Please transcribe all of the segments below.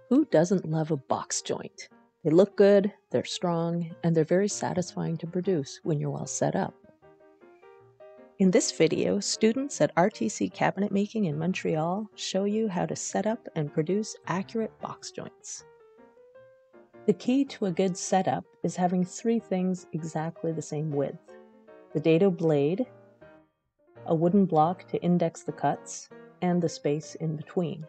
Who doesn't love a box joint? They look good, they're strong, and they're very satisfying to produce when you're well set up. In this video, students at RTC Cabinetmaking in Montreal show you how to set up and produce accurate box joints. The key to a good setup is having three things exactly the same width: the dado blade, a wooden block to index the cuts, and the space in between.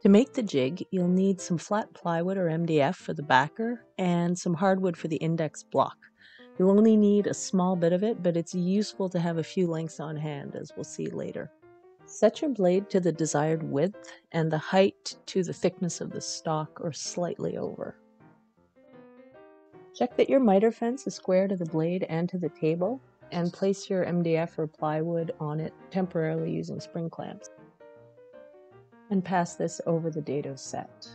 To make the jig, you'll need some flat plywood or MDF for the backer and some hardwood for the index block. You'll only need a small bit of it, but it's useful to have a few lengths on hand, as we'll see later. Set your blade to the desired width and the height to the thickness of the stock or slightly over. Check that your miter fence is square to the blade and to the table, and place your MDF or plywood on it temporarily using spring clamps. And pass this over the dado set.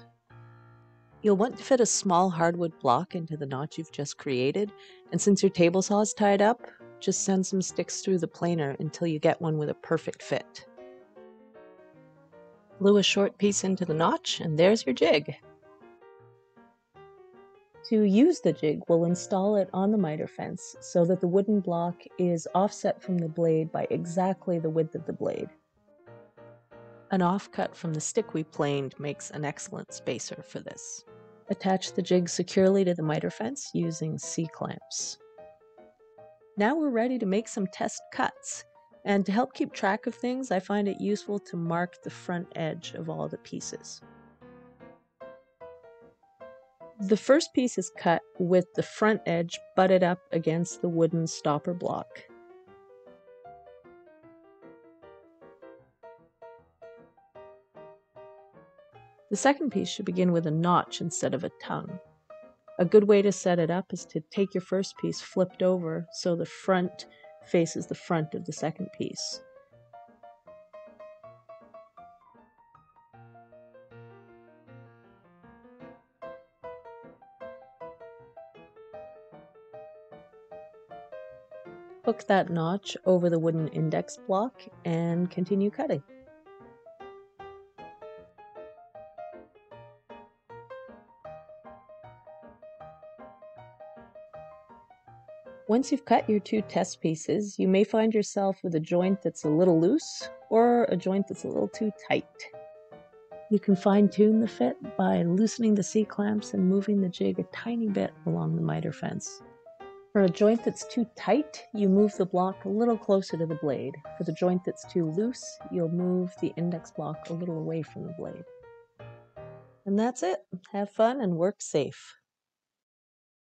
You'll want to fit a small hardwood block into the notch you've just created, and since your table saw is tied up, just send some sticks through the planer until you get one with a perfect fit. Glue a short piece into the notch, and there's your jig. To use the jig, we'll install it on the miter fence so that the wooden block is offset from the blade by exactly the width of the blade. An offcut from the stick we planed makes an excellent spacer for this. Attach the jig securely to the miter fence using C-clamps. Now we're ready to make some test cuts. And to help keep track of things, I find it useful to mark the front edge of all the pieces. The first piece is cut with the front edge butted up against the wooden stopper block. The second piece should begin with a notch instead of a tongue. A good way to set it up is to take your first piece flipped over so the front faces the front of the second piece. Hook that notch over the wooden index block and continue cutting. Once you've cut your two test pieces, you may find yourself with a joint that's a little loose or a joint that's a little too tight. You can fine-tune the fit by loosening the C-clamps and moving the jig a tiny bit along the miter fence. For a joint that's too tight, you move the block a little closer to the blade. For the joint that's too loose, you'll move the index block a little away from the blade. And that's it. Have fun and work safe.